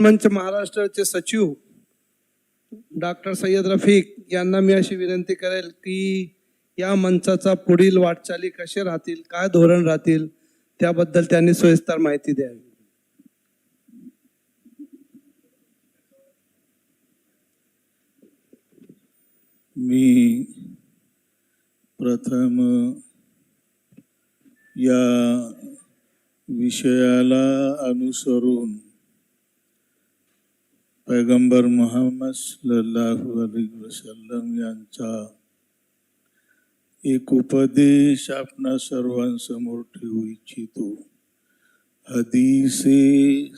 मंच महाराष्ट्राचे सचिव डॉक्टर सय्यद रफिक यांना मी अशी विनंती करेल की या मंचाचा पुढील वाटचाली कसे राहतील, काय धोरण राहतील, त्याबद्दल त्यांनी सविस्तर माहिती द्यावी. मी प्रथम या विषयाला अनुसरून पैगंबर मुहम्मद सल्लल्लाहु अलैहि वसल्लम यांचा एक उपदेश आपणा सर्वांसमोर ठेवू इच्छितो. हदीसे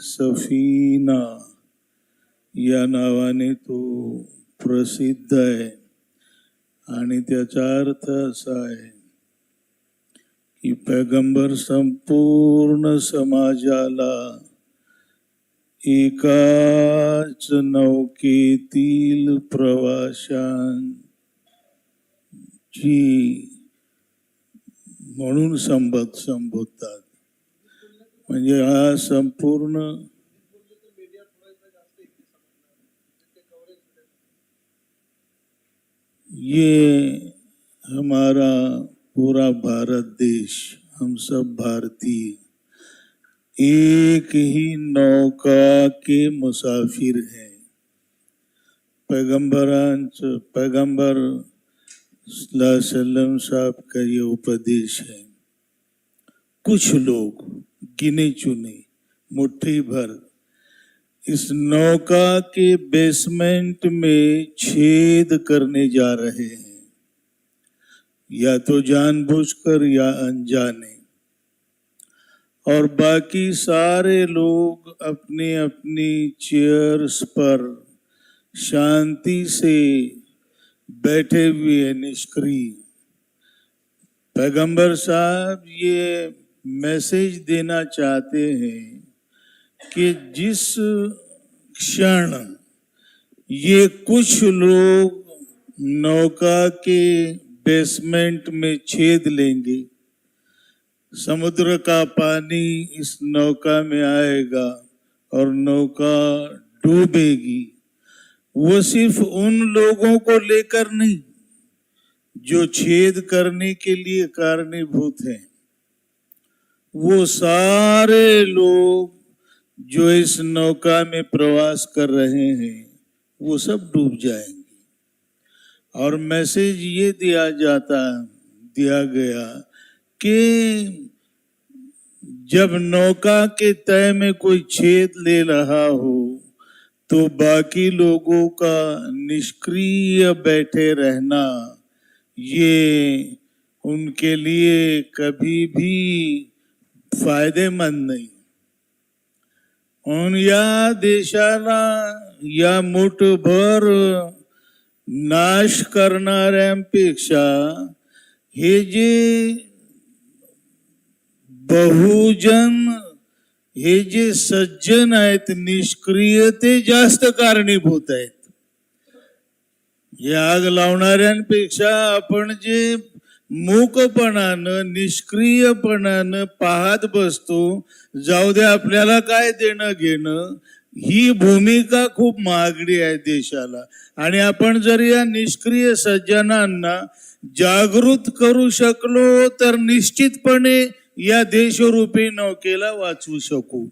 सफीना या नावाने तो प्रसिद्ध आहे आणि त्याचा अर्थ असा आहे की पैगंबर संपूर्ण समाजाला एकाच नौकेतील प्रवाशांची म्हणून संबोधतात. म्हणजे हा संपूर्ण ये हमारा पूरा भारत देश, हम सब भारतीय एक ही नौका के मुसाफिर हैं. पैगंबर सल्लल्लाहु अलैहि वसल्लम साहब का ये उपदेश है. कुछ लोग गिने चुने मुट्ठी भर इस नौका के बेसमेंट में छेद करने जा रहे हैं, या तो जानबूझकर या अनजाने, और बाकी सारे लोग अपनी अपनी चेयर्स पर शांति से बैठे हुए निष्क्रिय. पैगंबर साहब ये मैसेज देना चाहते हैं कि जिस क्षण ये कुछ लोग नौका के बेसमेंट में छेद लेंगे, समुद्र का पानी इस नौका में आएगा और नौका डूबेगी. वो सिर्फ उन लोगों को लेकर नहीं जो छेद करने के लिए कारणीभूत हैं, वो सारे लोग जो इस नौका में प्रवास कर रहे हैं वो सब डूब जाएंगे. और मैसेज ये दिया गया कि जब नौका के तय में कोई छेद ले रहा हो तो बाकी लोगों का निष्क्रिय बैठे रहना ये उनके लिए कभी भी फायदेमंद नाही. या देशाला या मुठभर नाश करणाऱ्यांपेक्षा हे जे बहुजन, हे जे सज्जन आहेत निष्क्रिय, ते जास्त कारणीभूत आहेत. या आग लावणाऱ्यांपेक्षा आपण जे मूकपणानं निष्क्रियपणानं पाहत बसतो, जाऊ दे आपल्याला काय देणं घेणं, ही भूमिका खूप महागडी आहे देशाला. आणि आपण जर या निष्क्रिय सज्जनांना जागृत करू शकलो तर निश्चितपणे या देशरूपी नौकेला वाचवू शकू.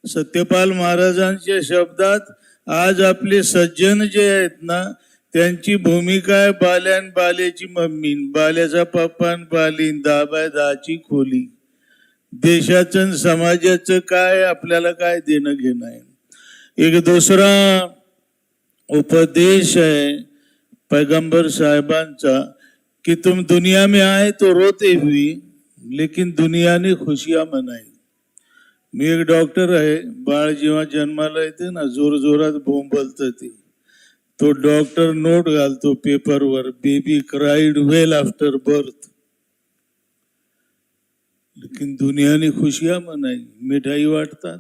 सत्यपाल महाराजांच्या शब्दात आज आपले सज्जन जे आहेत ना, त्यांची भूमिका आहे बाल्यान बाल्याची मम्मी, बाल्याचा पप्पान बालीन, दाबाय दाची खोली. देशाचं समाजाचं काय आपल्याला काय देणं घेणं आहे. एक दुसरा उपदेश है पैगंबर साहिबांचा कि तुम दुनिया में आए तो रोते हुए लेकिन दुनिया ने खुशियां मनाई. मी एक डॉक्टर आहे. बाळ जेव्हा जन्माला येते ना, जोर जोरात बोंबलतं ते, तो डॉक्टर नोट घालतो पेपरवर, बेबी क्राइड वेल आफ्टर बर्थ, लेकिन दुनियाने खुशियां मनाई, मिठाई वाटतात.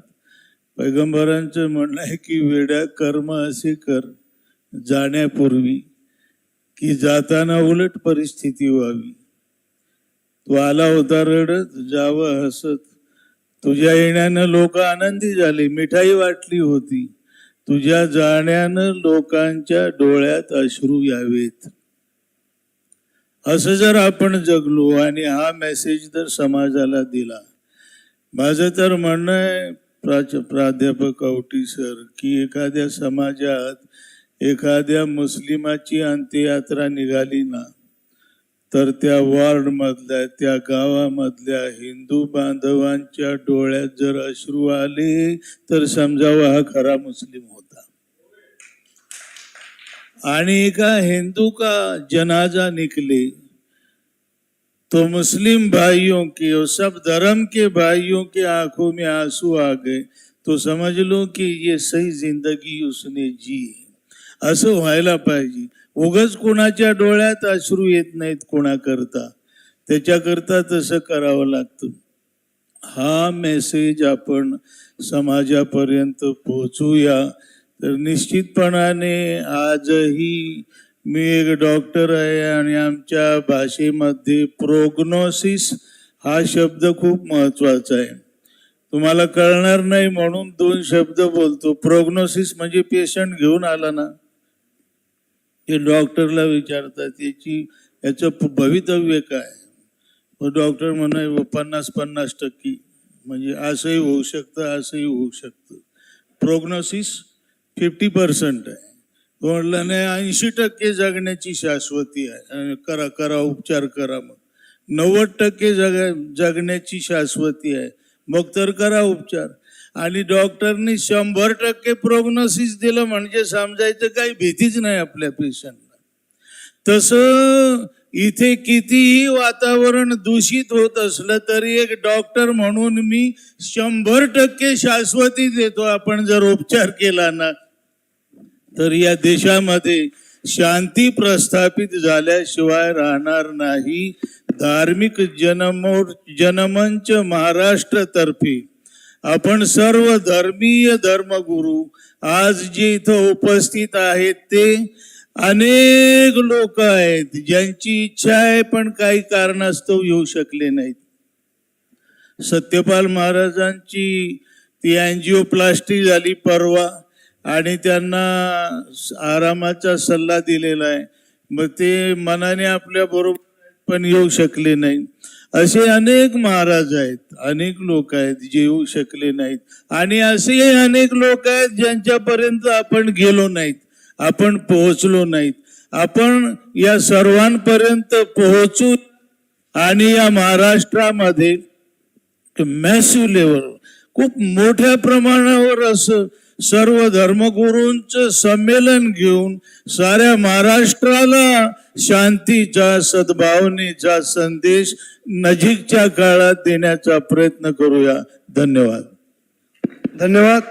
पैगंबरांचं म्हणणं आहे की वेड्या कर्म असे कर जाण्यापूर्वी की जाताना उलट परिस्थिती व्हावी. तो आला होता रडत, जावं हसत. तुझ्या येण्यानं लोक आनंदी झाले, मिठाई वाटली होती. तुझ्या जाण्यानं लोकांच्या डोळ्यात अश्रू यावेत. असं जर आपण जगलो आणि हा मेसेज जर समाजाला दिला, माझं तर म्हणणं आहे प्राध्यापक आवटी सर, की एखाद्या समाजात एखाद्या मुस्लिमाची अंत्ययात्रा निघाली ना, तर त्या वॉर्ड मधल्या, त्या गावामधल्या हिंदू बांधवांच्या डोळ्यात जर अश्रू आले तर समजावा हा खरा मुस्लिम होता. आणि एका हिंदू का जनाजा निकले तो मुस्लिम भाइयों के और सब धर्म के भाइयों के आंखों में आंसू आ गए, तो समझ लो कि ये सही जिंदगी उसने जी. असं व्हायला पाहिजे. उगाच कोणाच्या डोळ्यात अश्रू येत नाहीत कोणाकरता, त्याच्याकरता तसं करावं लागतं. हा मेसेज आपण समाजापर्यंत पोहोचूया. तर निश्चितपणाने आजही मी एक डॉक्टर आहे आणि आमच्या भाषेमध्ये प्रोग्नोसिस हा शब्द खूप महत्वाचा आहे. तुम्हाला कळणार नाही म्हणून 2 शब्द बोलतो. प्रोग्नोसिस म्हणजे पेशंट घेऊन आला ना, ते डॉक्टरला विचारतात याचं भवितव्य काय. डॉक्टर म्हणाय 50-50% म्हणजे असंही होऊ शकतं, असंही होऊ शकतं. प्रोग्नोसिस 50% आहे. तो म्हटलं नाही 80% जगण्याची शाश्वती आहे. करा उपचार करा. मग 90% जगण्याची शाश्वती आहे, मग तर करा उपचार. आणि डॉक्टरनी 100% प्रोग्नोसिस दिलं म्हणजे समजायचं काही भीतीच नाही आपल्या पेशंटला. तसं इथे कितीही वातावरण दूषित होत असलं तरी एक डॉक्टर म्हणून मी 100% शाश्वती देतो. आपण जर उपचार केला ना तर या देशामध्ये शांती प्रस्थापित झाल्याशिवाय राहणार नाही. धार्मिक जनमंच महाराष्ट्र तर्फे आपण सर्व धर्मीय धर्मगुरू आज जे इथं उपस्थित आहेत ते अनेक लोक आहेत ज्यांची इच्छा आहे पण काही कारणास्तव येऊ शकले नाहीत. सत्यपाल महाराजांची ती अँजिओप्लास्टी झाली परवा आणि त्यांना आरामाचा सल्ला दिलेला आहे. मग ते मनाने आपल्या बरोबर पण येऊ शकले नाही. असे अनेक महाराज आहेत, अनेक लोक आहेत जे येऊ शकले नाहीत. आणि असे अनेक लोक आहेत ज्यांच्यापर्यंत आपण गेलो नाहीत, आपण पोहोचलो नाहीत. आपण या सर्वांपर्यंत पोहोचू आणि या महाराष्ट्रामध्ये मॅसिव्ह लेवल खूप मोठ्या प्रमाणावर असं सर्व धर्मगुरूंचं संमेलन घेऊन साऱ्या महाराष्ट्राला शांतीचा, सद्भावनेचा संदेश नजीकच्या काळात देण्याचा प्रयत्न करूया. धन्यवाद. धन्यवाद.